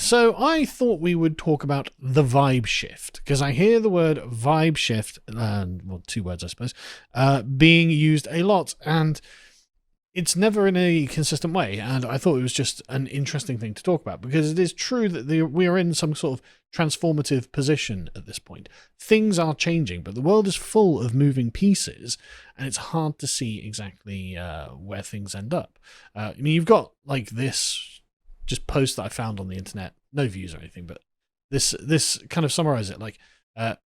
So I thought we would talk about the vibe shift, because I hear the word vibe shift, well, 2 words, I suppose, being used a lot, and it's never in a consistent way. And I thought it was just an interesting thing to talk about, because it is true that we are in some sort of transformative position at this point. Things are changing, but the world is full of moving pieces, and it's hard to see exactly where things end up. I mean, you've got like this just post that I found on the internet, no views or anything, but this kind of summarizes it. Like,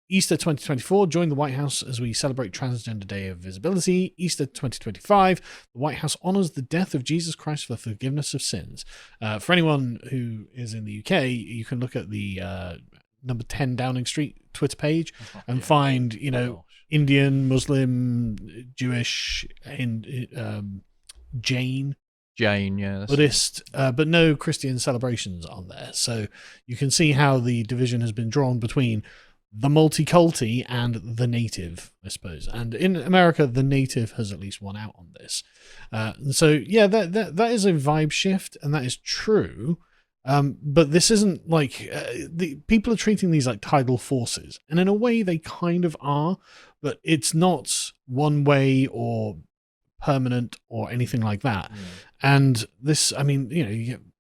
Easter 2024, join the White House as we celebrate Transgender Day of Visibility. Easter 2025, the White House honors the death of Jesus Christ for forgiveness of sins. For anyone who is in the UK, you can look at the number 10 Downing Street Twitter page and find, Indian, Muslim, Jewish, Jain, yeah, Buddhist, but no Christian celebrations on there. So you can see how the division has been drawn between the multiculti and the native, I suppose. And in America, the native has at least won out on this. So yeah, that is a vibe shift, and that is true. But this isn't like the people are treating these like tidal forces, and in a way they kind of are, but it's not one way or permanent or anything like that. And this, I mean,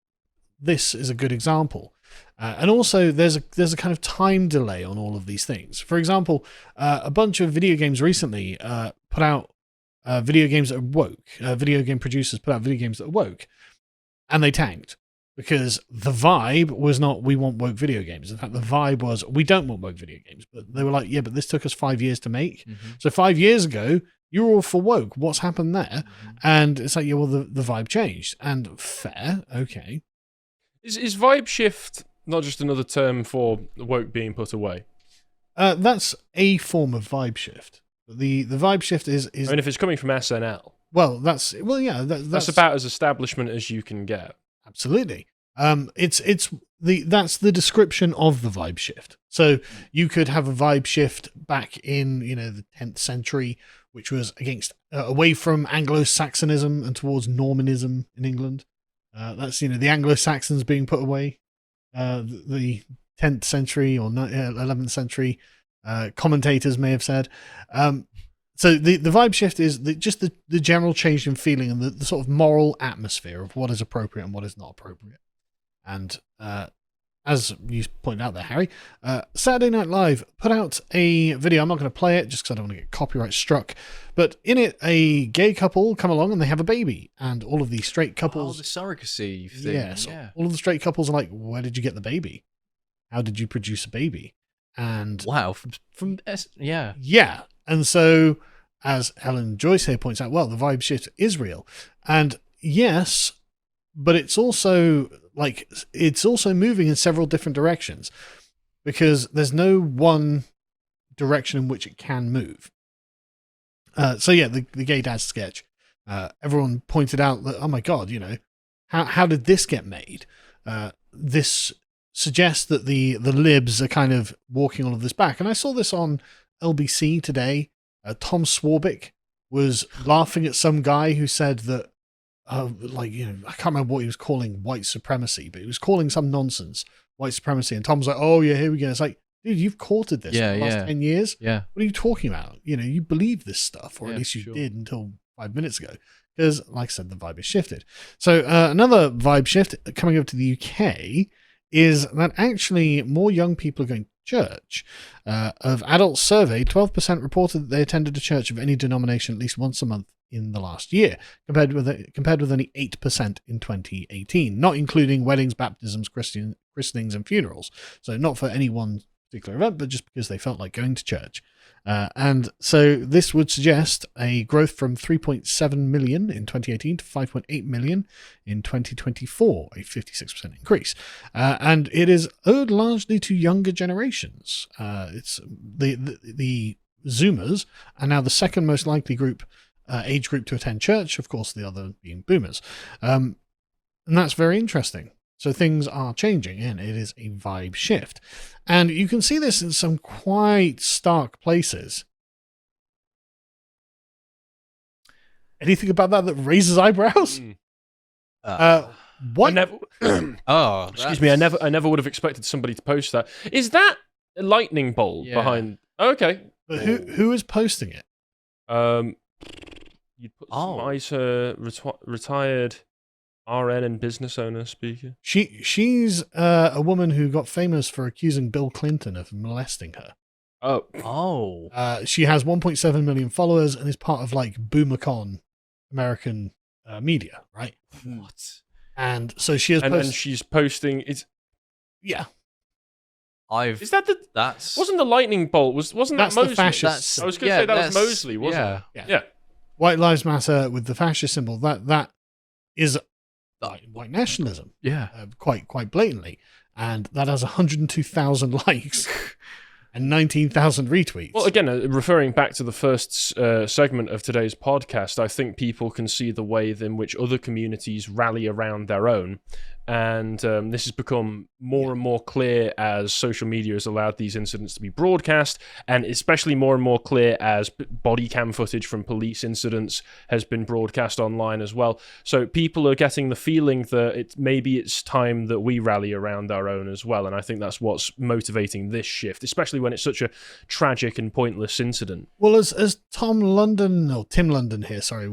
this is a good example. And also there's a kind of time delay on all of these things. For example, a bunch of video games recently put out video games that are woke. Video game producers put out video games that are woke, and they tanked because the vibe was not, we want woke video games. In fact, the vibe was, we don't want woke video games. But they were like, yeah, but this took us 5 years to make. So 5 years ago, you were all for woke. What's happened there? And it's like, yeah, well, the vibe changed. And fair, okay. Is vibe shift not just another term for woke being put away? That's a form of vibe shift. The vibe shift is. I mean, if it's coming from SNL, that's about as establishment as you can get. Absolutely. That's the description of the vibe shift. So you could have a vibe shift back in the 10th century, which was against away from Anglo-Saxonism and towards Normanism in England. That's the Anglo-Saxons being put away. The 10th century or 11th century commentators may have said. So the vibe shift is just the general change in feeling and the sort of moral atmosphere of what is appropriate and what is not appropriate. And as you pointed out there, Harry, Saturday Night Live put out a video. I'm not going to play it just because I don't want to get copyright struck. But in it, a gay couple come along and they have a baby. And all of these straight couples... Oh, the surrogacy thing. Yes. Yeah. All of the straight couples are like, where did you get the baby? How did you produce a baby? And... Wow. Yeah. Yeah. And so, as Helen Joyce here points out, well, the vibe shift is real. And yes, but it's also moving in several different directions because there's no one direction in which it can move. So yeah, the gay dad sketch, everyone pointed out that, oh my God, how did this get made? This suggests that the libs are kind of walking all of this back. And I saw this on LBC today. Tom Swarbrick was laughing at some guy who said that, I can't remember what he was calling white supremacy, but he was calling some nonsense white supremacy. And Tom's like, oh yeah, here we go. It's like, dude, you've courted this for the last 10 years. Yeah. What are you talking about? You believe this stuff, or at least you did until 5 minutes ago. Because, like I said, the vibe has shifted. So another vibe shift coming over to the UK is that actually more young people are going to church. Of adults surveyed, 12% reported that they attended a church of any denomination at least once a month in the last year, compared with only 8% in 2018, not including weddings, baptisms, christenings, and funerals. So not for any one particular event, but just because they felt like going to church. And so this would suggest a growth from 3.7 million in 2018 to 5.8 million in 2024, a 56% increase. And it is owed largely to younger generations. It's the Zoomers are now the second most likely age group to attend church, of course, the other being boomers. And that's very interesting. So things are changing, and it is a vibe shift. And you can see this in some quite stark places. Anything about that raises eyebrows? What? I never, Oh, excuse me. I never would have expected somebody to post that. Is that a lightning bolt Yeah. behind? Okay. But who is posting it? You'd put Oh. retired RN and business owner speaker. She's a woman who got famous for accusing Bill Clinton of molesting her. Oh, Oh. She has 1.7 million followers and is part of like BoomerCon American media, right? What? And so she has and she's posting. It's yeah, is that the That's wasn't the lightning bolt? Wasn't That's that the Mosley? fascist. I was going to say that was Mosley, wasn't it? Yeah. White Lives Matter with the fascist symbol. That is white nationalism, Yeah. quite blatantly, and that has 102,000 likes and 19,000 retweets. Well, again, referring back to the first segment of today's podcast, I think people can see the way in which other communities rally around their own. And this has become more and more clear as social media has allowed these incidents to be broadcast, and especially more and more clear as body cam footage from police incidents has been broadcast online as well. So people are getting the feeling that maybe it's time that we rally around our own as well. And I think that's what's motivating this shift, especially when it's such a tragic and pointless incident. Well, as Tim London here, sorry,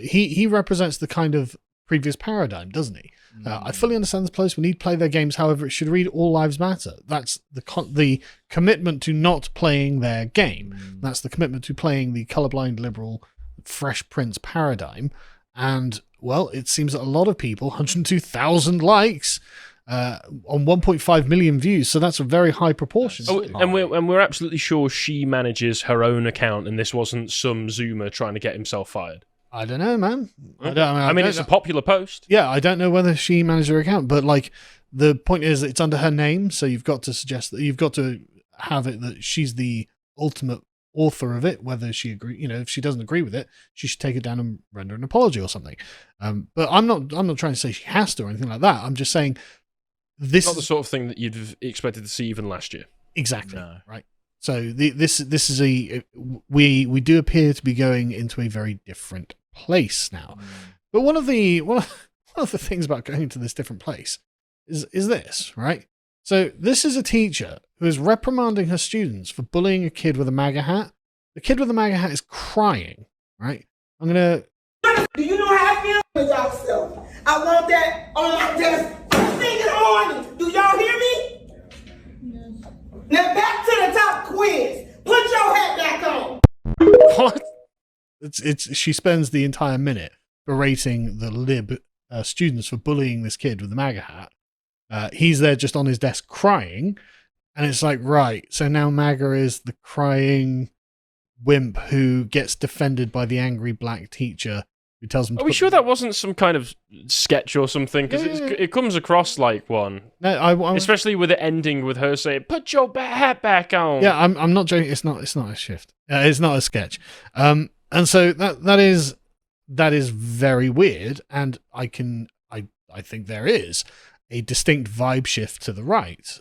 he represents the kind of previous paradigm, doesn't he? I fully understand this place. We need to play their games. However, it should read all lives matter. That's the commitment to not playing their game. That's the commitment to playing the colorblind liberal Fresh Prince paradigm. And, well, it seems that a lot of people, 102,000 likes on 1.5 million views. So that's a very high proportion. Oh, and we're absolutely sure she manages her own account, and this wasn't some Zoomer trying to get himself fired. I don't know, man. I mean, it's a popular post. Yeah, I don't know whether she managed her account, but like the point is, it's under her name, so you've got to suggest that you've got to have it that she's the ultimate author of it. Whether she agree, if she doesn't agree with it, she should take it down and render an apology or something. But I'm not trying to say she has to or anything like that. I'm just saying this Not the sort of thing that you'd have expected to see even last year. exactly No. right. So this is we do appear to be going into a very different place now. But one of the things about going into this different place is this, right? So this is a teacher who is reprimanding her students for bullying a kid with a MAGA hat. The kid with the MAGA hat is crying, right? Do you know how I feel with y'all self? I want that on my desk first thing in the morning. Do y'all hear me? Now back to the top quiz. Put your hat back on. What? She spends the entire minute berating the lib students for bullying this kid with the MAGA hat. He's there just on his desk crying, and it's like, right, so now MAGA is the crying wimp who gets defended by the angry black teacher who tells him. Are we sure that wasn't some kind of sketch or something? Because it comes across like one. No, especially with it ending with her saying, "Put your hat back on." Yeah, I'm not joking. It's not a shift. It's not a sketch. And so that is very weird. And I think there is a distinct vibe shift to the right.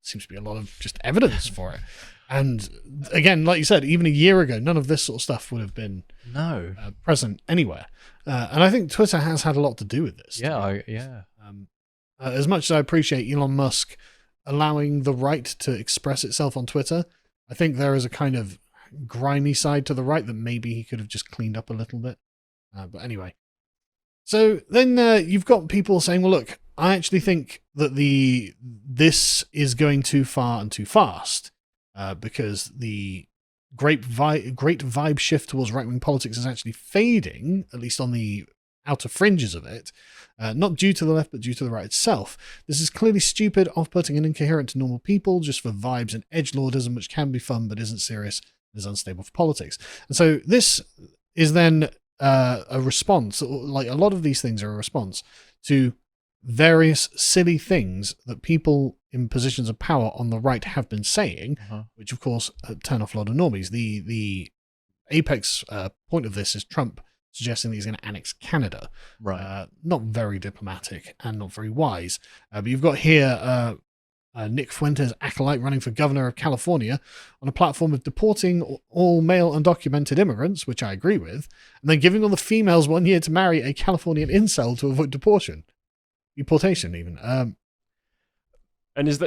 Seems to be a lot of just evidence for it. And again, like you said, even a year ago, none of this sort of stuff would have been present anywhere. And I think Twitter has had a lot to do with this. Yeah. As much as I appreciate Elon Musk allowing the right to express itself on Twitter, I think there is a kind of grimy side to the right that maybe he could have just cleaned up a little bit. But anyway. So then you've got people saying, well, look, I actually think that this is going too far and too fast. Because the great vibe shift towards right-wing politics is actually fading, at least on the outer fringes of it, not due to the left, but due to the right itself. This is clearly stupid, off-putting, and incoherent to normal people, just for vibes and edgelordism, which can be fun, but isn't serious, and is unstable for politics. And so this is then a response, like a lot of these things are a response to various silly things that people in positions of power on the right have been saying, which of course turn off a lot of normies. The apex point of this is Trump suggesting that he's going to annex Canada. Right. Not very diplomatic and not very wise. But you've got here Nick Fuentes acolyte running for governor of California on a platform of deporting all male undocumented immigrants, which I agree with, and then giving all the females 1 year to marry a Californian incel to avoid deportation even. And is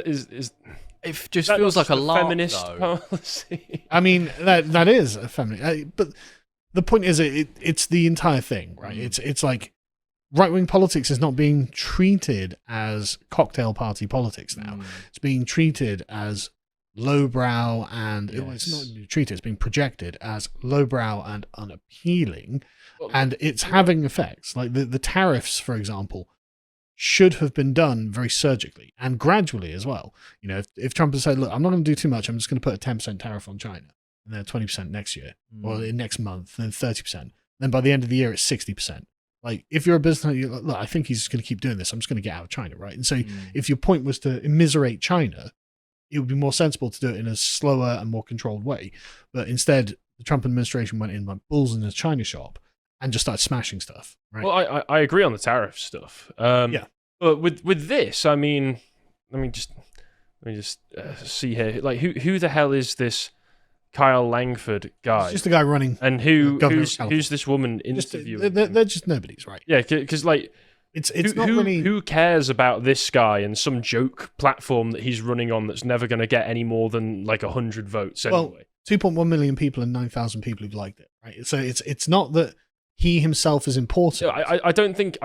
It just that feels not like a lark, feminist though. policy? I mean, that is a feminine, but the point is, it's the entire thing, right? It's like right-wing politics is not being treated as cocktail party politics now. It's being treated as lowbrow and it's not being treated, it's being projected as lowbrow and unappealing, and it's having effects. Like the tariffs, for example, should have been done very surgically and gradually as well. You know, if Trump had said, look, I'm not going to do too much, I'm just going to put a 10% tariff on China, and then 20% next year, or next month, then 30%. Then by the end of the year, it's 60%. Like, if you're a business, you're like, look, I think he's just going to keep doing this. I'm just going to get out of China, right? And so if your point was to immiserate China, it would be more sensible to do it in a slower and more controlled way. But instead, the Trump administration went in like bulls in a China shop and just started smashing stuff, right? Well, I agree on the tariff stuff. Yeah. But with this, I mean, let me just see here. Like, who the hell is this Kyle Langford guy? It's just a guy running. And who's this woman interviewing? They're just nobodies, right? Yeah, because like it's not really. Who cares about this guy and some joke platform that he's running on that's never going to get any more than like 100 votes anyway? Well, 2.1 million people and 9,000 people who've liked it, right? So it's not that he himself is important. I don't think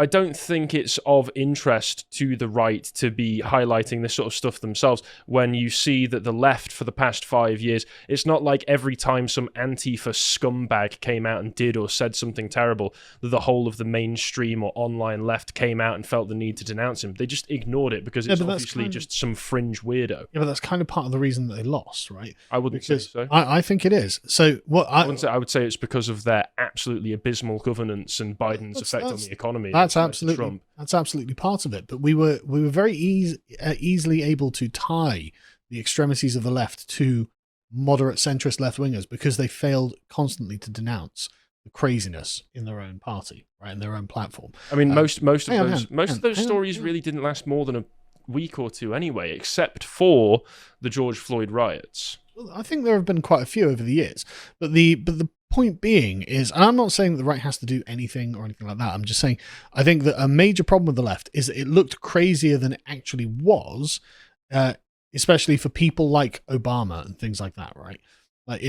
it's of interest to the right to be highlighting this sort of stuff themselves when you see that the left for the past 5 years, it's not like every time some Antifa scumbag came out and did or said something terrible that the whole of the mainstream or online left came out and felt the need to denounce him. They just ignored it because it's obviously just some fringe weirdo. Yeah, but that's kind of part of the reason that they lost, right? I wouldn't say so. I think it is. So what I would say it's because of their absolutely abysmal governance and Biden's effect on the economy. That's absolutely part of it. But we were very easily able to tie the extremities of the left to moderate centrist left wingers because they failed constantly to denounce the craziness in their own party, right, in their own platform. I mean, most of those stories really didn't last more than a week or two anyway, except for the George Floyd riots. I think there have been quite a few over the years, but the point being is, and I'm not saying that the right has to do anything or anything like that. I'm just saying I think that a major problem with the left is that it looked crazier than it actually was, especially for people like Obama and things like that, right? Like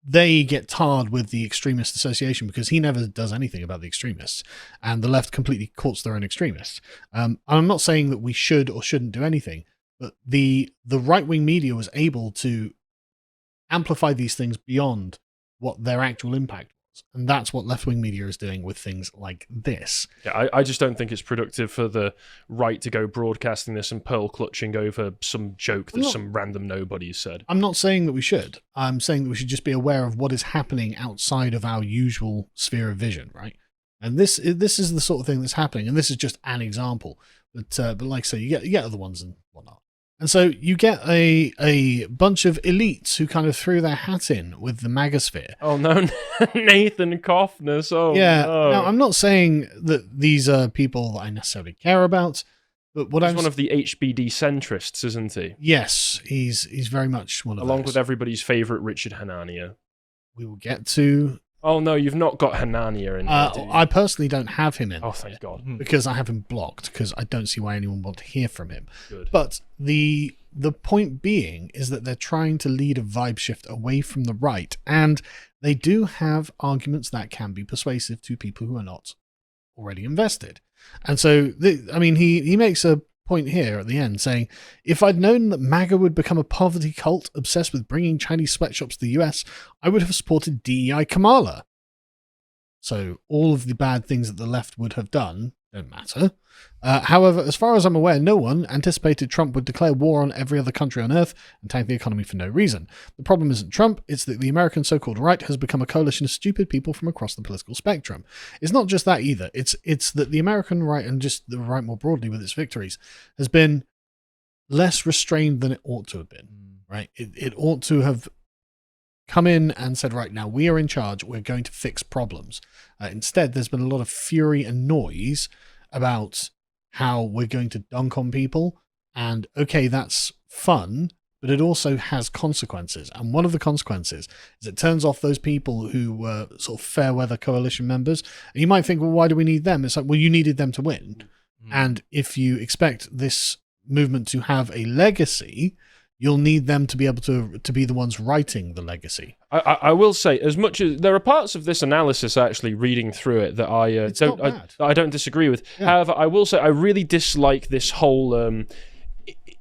they get tarred with the extremist association because he never does anything about the extremists, and the left completely courts their own extremists. I'm not saying that we should or shouldn't do anything, but the right-wing media was able to amplify these things beyond what their actual impact was. And that's what left-wing media is doing with things like this. Yeah, I just don't think it's productive for the right to go broadcasting this and pearl clutching over some joke that some random nobody said. I'm not saying that we should. I'm saying that we should just be aware of what is happening outside of our usual sphere of vision, right? And this is the sort of thing that's happening, and this is just an example. But like I say, you get other ones and whatnot. And so you get a bunch of elites who kind of threw their hat in with the MAGAsphere. Oh no, Nathan Koffness. Oh yeah. no. Now, I'm not saying that these are people that I necessarily care about, but he's one of the HBD centrists, isn't he? Yes, he's very much one of those. Along with everybody's favourite Richard Hanania. We will get to. Oh no, you've not got Hanania in there, do you? I personally don't have him in. Oh, thank God. Because I have him blocked, because I don't see why anyone would hear from him. Good. But the point being is that they're trying to lead a vibe shift away from the right, and they do have arguments that can be persuasive to people who are not already invested. And so, he makes a point here at the end saying, if I'd known that MAGA would become a poverty cult obsessed with bringing Chinese sweatshops to the US, I would have supported DEI Kamala. So all of the bad things that the left would have done don't matter. However, as far as I'm aware, no one anticipated Trump would declare war on every other country on earth and tank the economy for no reason. The problem isn't Trump, it's that the American so-called right has become a coalition of stupid people from across the political spectrum. It's not just that either. It's that the American right, and just the right more broadly with its victories, has been less restrained than it ought to have been. Right? It ought to have come in and said, right, now we are in charge, we're going to fix problems. Instead, there's been a lot of fury and noise about how we're going to dunk on people And okay, that's fun, but it also has consequences. And one of the consequences is it turns off those people who were sort of fair weather coalition members. And you might think, well, why do we need them? It's like, well, you needed them to win. And if you expect this movement to have a legacy, you'll need them to be able to be the ones writing the legacy. I will say, as much as there are parts of this analysis actually reading through it that I don't disagree with. Yeah. However, I will say I really dislike this whole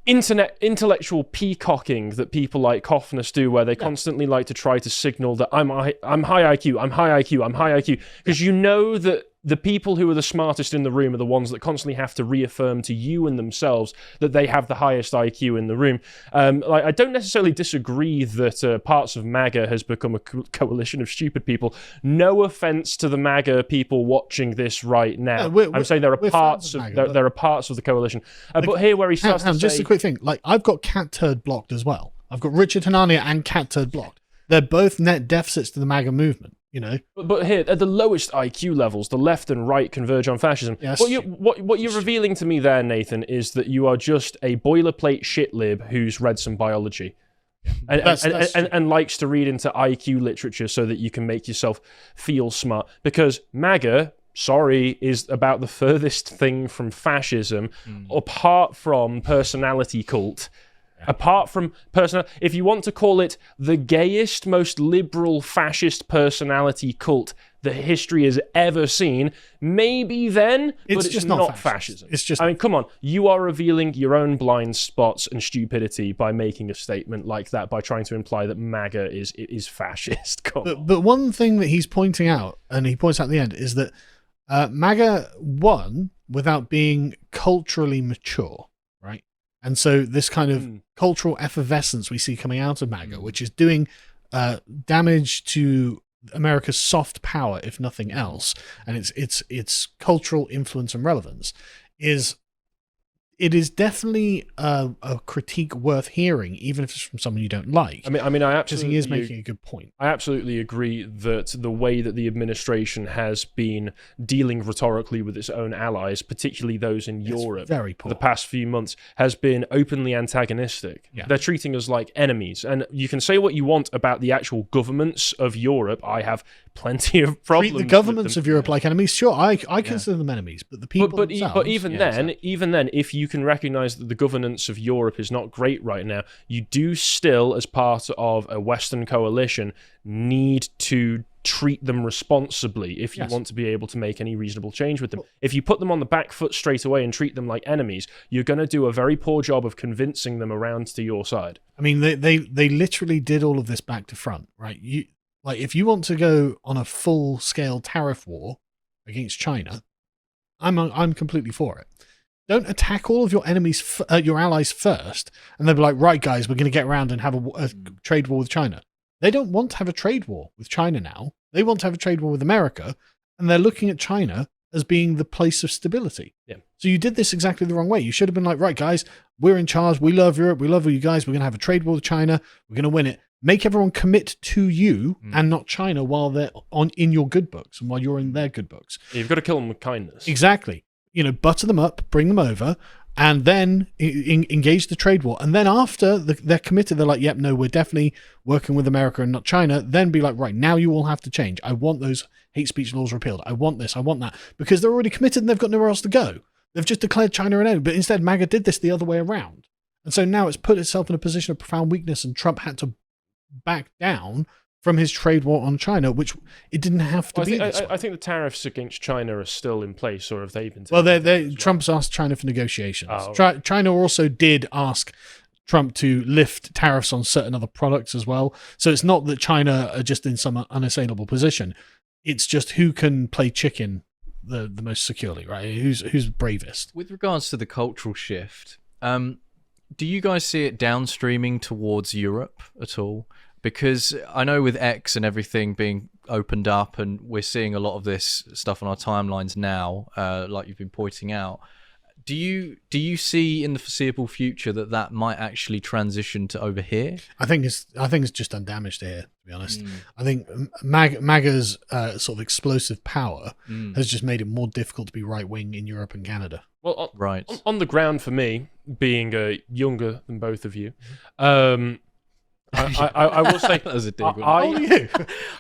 intellectual peacocking that people like Coffness do, where they constantly like to try to signal that I'm high IQ, I'm high IQ, I'm high IQ, because you know that the people who are the smartest in the room are the ones that constantly have to reaffirm to you and themselves that they have the highest IQ in the room. I don't necessarily disagree that parts of MAGA has become a coalition of stupid people. No offense to the MAGA people watching this right now. I'm saying there are parts of MAGA, there are parts of the coalition. But here where he starts to say... Just a quick thing. Like, I've got Cat Turd blocked as well. I've got Richard Hanania and Cat Turd blocked. They're both net deficits to the MAGA movement. You know, but here at the lowest IQ levels, the left and right converge on fascism. Yes. What you're revealing to me there, Nathan, is that you are just a boilerplate shit lib who's read some biology, and likes to read into IQ literature so that you can make yourself feel smart. Because MAGA, sorry, is about the furthest thing from fascism, apart from personality cult. Apart from if you want to call it the gayest, most liberal fascist personality cult that history has ever seen, maybe then, but it's not fascism. It's just, I mean, come on, you are revealing your own blind spots and stupidity by making a statement like that, by trying to imply that MAGA is fascist. But one thing that he's pointing out, and he points out at the end, is that MAGA won without being culturally mature, right? And so this kind of cultural effervescence we see coming out of MAGA, which is doing damage to America's soft power, if nothing else, and its cultural influence and relevance, it is definitely a critique worth hearing, even if it's from someone you don't like. I mean, because he is making a good point. I absolutely agree that the way that the administration has been dealing rhetorically with its own allies, particularly those in Europe, very poor. The past few months, has been openly antagonistic. Yeah. They're treating us like enemies, and you can say what you want about the actual governments of Europe. I have plenty of problems. Treat the governments of Europe like enemies. Sure, I consider them enemies, but the people themselves. But even then, if you can recognize that the governance of Europe is not great right now, you do still, as part of a Western coalition, need to treat them responsibly if you want to be able to make any reasonable change with them. If you put them on the back foot straight away and treat them like enemies, you're going to do a very poor job of convincing them around to your side. I mean, they literally did all of this back to front, right? If you want to go on a full-scale tariff war against China, I'm completely for it. Don't attack all of your enemies, your allies first, and they'll be like, right, guys, we're going to get around and have a trade war with China. They don't want to have a trade war with China now. They want to have a trade war with America, and they're looking at China as being the place of stability. Yeah. So you did this exactly the wrong way. You should have been like, right, guys, we're in charge. We love Europe. We love all you guys. We're going to have a trade war with China. We're going to win it. Make everyone commit to you and not China while they're in your good books and while you're in their good books. You've got to kill them with kindness. Exactly. Butter them up, bring them over, and then engage the trade war. And then after they're committed, they're like, yep, no, we're definitely working with America and not China. Then be like, right, now you all have to change. I want those hate speech laws repealed. I want this. I want that. Because they're already committed and they've got nowhere else to go. They've just declared China an enemy. But instead, MAGA did this the other way around. And so now it's put itself in a position of profound weakness, and Trump had to back down from his trade war on China, which it didn't have to be. I think the tariffs against China are still in place, or have they been taken? Well, Trump's asked China for negotiations. China also did ask Trump to lift tariffs on certain other products as well. So it's not that China are just in some unassailable position. It's just who can play chicken the most securely, right? Who's bravest. With regards to the cultural shift, do you guys see it downstreaming towards Europe at all? Because I know with X and everything being opened up, and we're seeing a lot of this stuff on our timelines now, like you've been pointing out, do you see in the foreseeable future that might actually transition to over here? I think it's just undamaged here, to be honest. I think MAGA's sort of explosive power has just made it more difficult to be right wing in Europe and Canada. Well, Right. On the ground for me, being younger than both of you, I will say That was a dig. How old are you?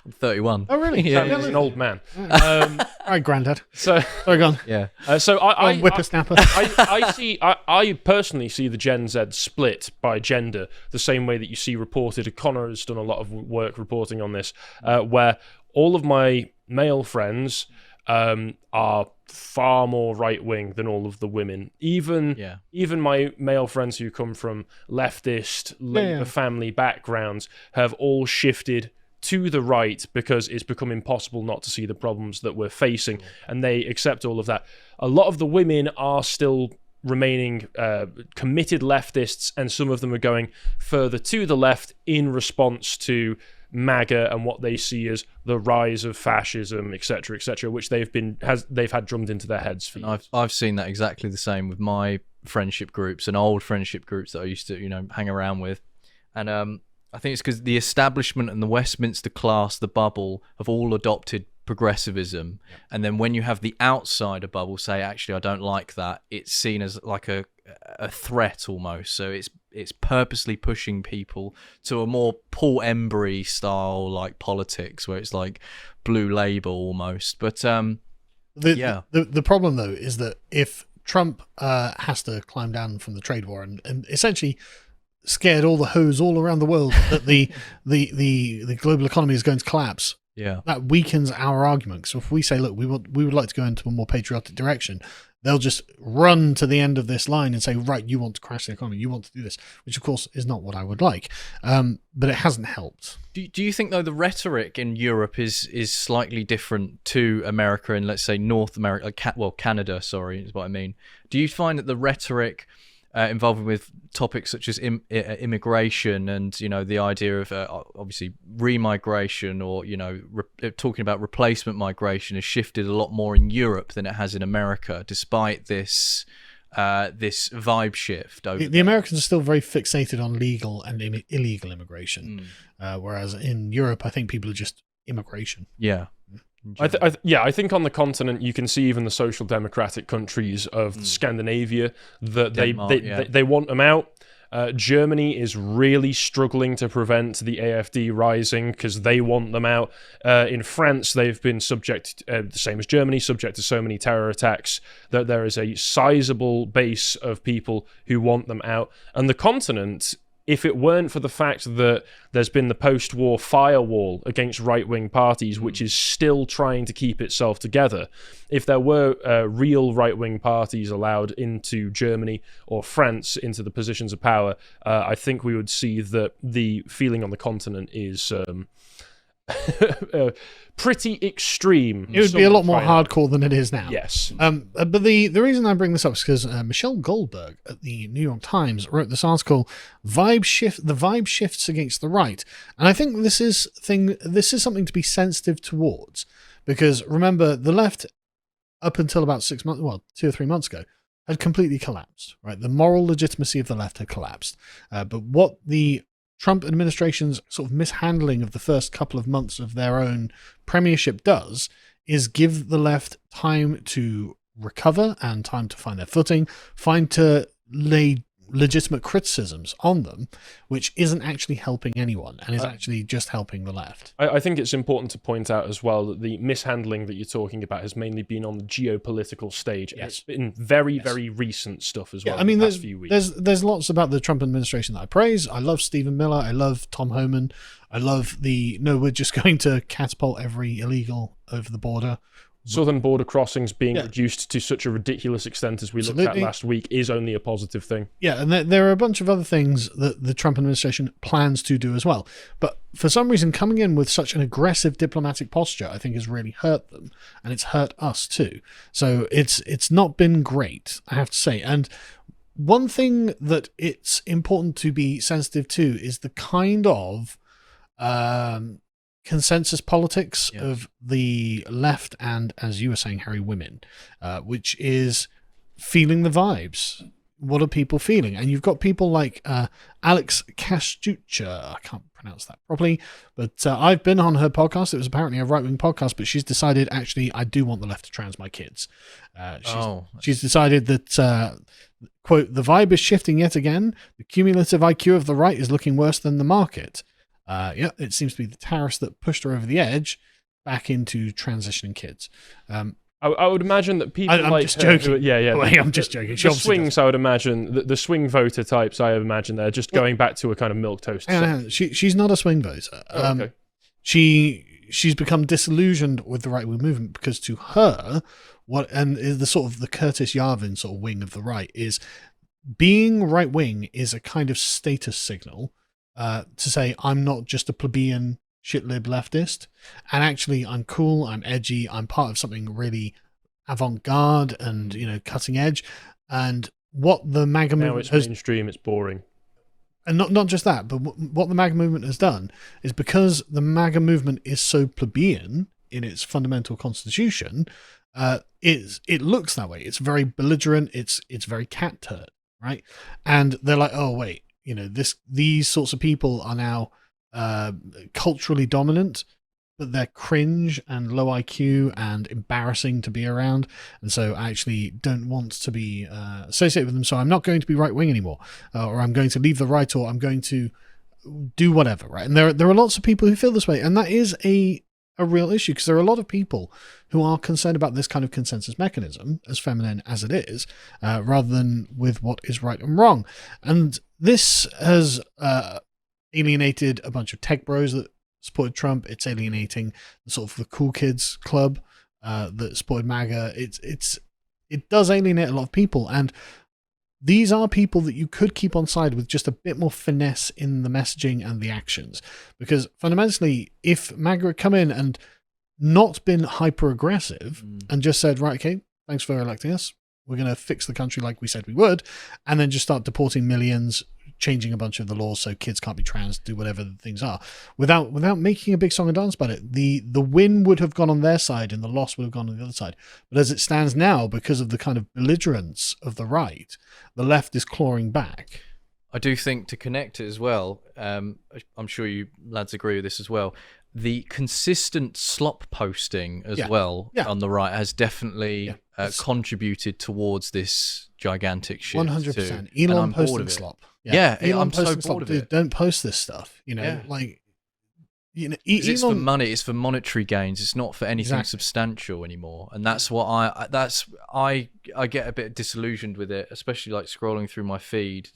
I'm 31. Oh, really? Sam is an old man. All right, Grandad. So, Sorry, go on. Yeah. Whippersnapper. I personally see the Gen Z split by gender the same way that you see reported. Connor has done a lot of work reporting on this, where all of my male friends are far more right-wing than all of the women. Even my male friends who come from leftist, Labour family backgrounds have all shifted to the right because it's become impossible not to see the problems that we're facing, and they accept all of that. A lot of the women are still remaining committed leftists, and some of them are going further to the left in response to MAGA and what they see as the rise of fascism, etc., which they've had drummed into their heads for years. I've seen that exactly the same with my friendship groups and old friendship groups that I used to hang around with, and I think it's because the establishment and the Westminster class, the bubble, have all adopted progressivism, and then when you have the outsider bubble say, actually I don't like that, it's seen as like a threat almost. So it's purposely pushing people to a more Paul Embry style like politics, where it's like blue label almost. But the problem though is that if Trump has to climb down from the trade war and essentially scared all the hoes all around the world that the global economy is going to collapse, that weakens our argument. So if we say, look, we would like to go into a more patriotic direction, they'll just run to the end of this line and say, right, you want to crash the economy, you want to do this, which of course is not what I would like. But it hasn't helped. Do you think though the rhetoric in Europe is slightly different to America and let's say North America, Canada, sorry, is what I mean. Do you find that the rhetoric involving with topics such as immigration and the idea of obviously remigration or talking about replacement migration has shifted a lot more in Europe than it has in America, despite this vibe shift over the Americans are still very fixated on legal and illegal immigration, whereas in Europe I think people are just immigration. I think on the continent you can see even the social democratic countries of Scandinavia that they want them out. Germany is really struggling to prevent the AfD rising because they want them out. In France, they've been subject, the same as Germany, subject to so many terror attacks that there is a sizable base of people who want them out. And the continent, if it weren't for the fact that there's been the post-war firewall against right-wing parties, which is still trying to keep itself together, if there were real right-wing parties allowed into Germany or France into the positions of power, I think we would see that the feeling on the continent is pretty extreme. It would be a lot more hardcore than it is now. Yes. But the reason I bring this up is because Michelle Goldberg at the New York Times wrote this article, the vibe shifts against the right. And I think this is something to be sensitive towards, because remember, the left up until about 2 or 3 months ago had completely collapsed, right? The moral legitimacy of the left had collapsed. But what the Trump administration's sort of mishandling of the first couple of months of their own premiership does is give the left time to recover and time to find their footing, to lay legitimate criticisms on them, which isn't actually helping anyone and is actually just helping the left. I think it's important to point out as well that the mishandling that you're talking about has mainly been on the geopolitical stage. Yes. It's been very recent stuff as well. I mean, in the past few weeks. there's lots about the Trump administration that I praise. I love Stephen Miller. I love Tom Homan. I love we're just going to catapult every illegal over the border. Southern border crossings being reduced to such a ridiculous extent as we looked at last week is only a positive thing. Yeah, and there are a bunch of other things that the Trump administration plans to do as well. But for some reason, coming in with such an aggressive diplomatic posture, I think has really hurt them, and it's hurt us too. So it's not been great, I have to say. And one thing that it's important to be sensitive to is the kind of consensus politics of the left and, as you were saying, Harry, women, which is feeling the vibes. what are people feeling? And you've got people like Alex Castuccia. I can't pronounce that properly, but I've been on her podcast. It was apparently a right-wing podcast, but she's decided, actually, I do want the left to trans my kids. She's decided that, quote, the vibe is shifting yet again. The cumulative IQ of the right is looking worse than the market. Yeah, it seems to be the tariffs that pushed her over the edge back into transitioning kids. I would imagine that people I'm like just joking. I'm just joking. The swings, I would imagine, the swing voter types, I imagine they're just going back to a kind of milquetoast. She's not a swing voter. Okay. She's become disillusioned with the right wing movement because to her, the sort of the Curtis Yarvin sort of wing of the right is being right wing is a kind of status signal to say I'm not just a plebeian shitlib leftist, and actually I'm cool, I'm edgy, I'm part of something really avant-garde and cutting edge. And what the MAGA movement now it's mainstream, it's boring. And not just that, but what the MAGA movement has done is, because the MAGA movement is so plebeian in its fundamental constitution, it looks that way. It's very belligerent. It's very cat turd, right? And they're like, oh wait, these sorts of people are now culturally dominant, but they're cringe and low IQ and embarrassing to be around, and so I actually don't want to be associated with them, so I'm not going to be right wing anymore, or I'm going to leave the right, or I'm going to do whatever, right? And there are lots of people who feel this way, and that is a real issue, because there are a lot of people who are concerned about this kind of consensus mechanism, as feminine as it is, rather than with what is right and wrong. And this has alienated a bunch of tech bros that supported Trump. It's alienating the sort of the cool kids club that supported MAGA. It does alienate a lot of people, and these are people that you could keep on side with just a bit more finesse in the messaging and the actions. Because fundamentally, if MAGA had come in and not been hyper aggressive and just said, right, okay, thanks for electing us, we're going to fix the country like we said we would, and then just start deporting millions, changing a bunch of the laws so kids can't be trans, do whatever the things are, without making a big song and dance about it, the win would have gone on their side and the loss would have gone on the other side. But as it stands now, because of the kind of belligerence of the right, the left is clawing back. I do think, to connect it as well, I'm sure you lads agree with this as well, the consistent slop posting as well on the right has definitely contributed towards this gigantic shift. 100%. Elon posting slop. I'm so bored of it. Don't post this stuff. It's for money. It's for monetary gains. It's not for anything substantial anymore. And that's what I get a bit disillusioned with it, especially like scrolling through my feed.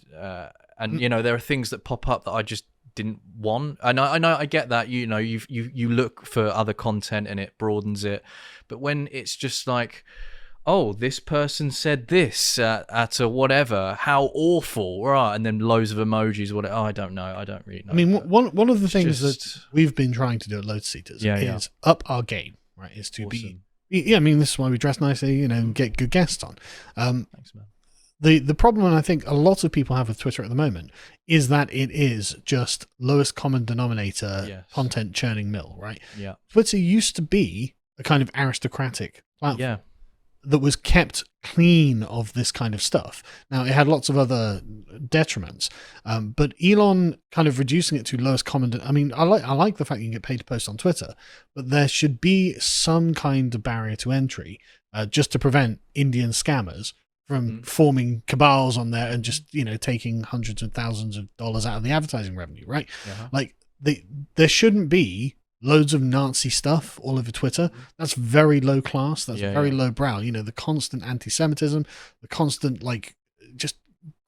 And there are things that pop up that I just didn't want. I know. I get that. You look for other content and it broadens it. But when it's just like, oh, this person said this at a whatever, how awful, right? And then loads of emojis, whatever. Oh, I don't know. I don't really know. I mean, one of the things that we've been trying to do at Lotus Eaters is up our game, right? Is to be, I mean, this is why we dress nicely, and get good guests on. Thanks, man. The problem, and I think a lot of people have with Twitter at the moment, is that it is just lowest common denominator content churning mill, right? Yeah. Twitter used to be a kind of aristocratic platform. That was kept clean of this kind of stuff. Now, it had lots of other detriments, but Elon kind of reducing it to lowest common. I mean, I like the fact you can get paid to post on Twitter, but there should be some kind of barrier to entry, just to prevent Indian scammers from forming cabals on there and just taking hundreds of thousands of dollars out of the advertising revenue, right? Like there shouldn't be loads of Nazi stuff all over Twitter. That's very low class. That's very low brow. The constant anti-Semitism, the constant just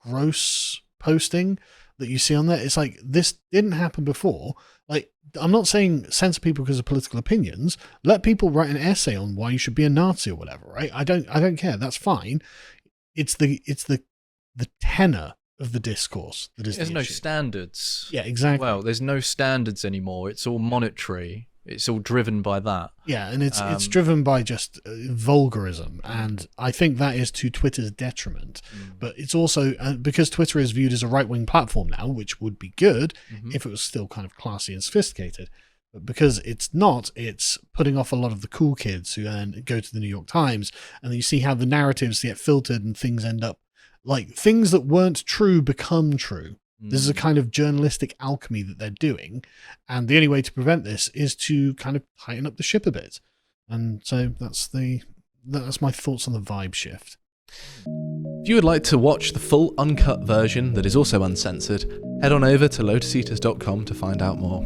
gross posting that you see on there. It's like, this didn't happen before. Like, I'm not saying censor people because of political opinions. Let people write an essay on why you should be a Nazi or whatever, right? I don't care. That's fine. It's the tenor of the discourse that is there's the no issue. Standards. Yeah, exactly. Well, there's no standards anymore. It's all monetary. It's all driven by that. Yeah, and it's driven by just vulgarism, and I think that is to Twitter's detriment. But it's also because Twitter is viewed as a right-wing platform now, which would be good if it was still kind of classy and sophisticated. But because it's not, it's putting off a lot of the cool kids who then go to the New York Times, and you see how the narratives get filtered and things end up Like, things that weren't true become true. This is a kind of journalistic alchemy that they're doing, and the only way to prevent this is to kind of tighten up the ship a bit. And so that's my thoughts on the vibe shift. If you would like to watch the full uncut version that is also uncensored, head on over to lotuseaters.com to find out more.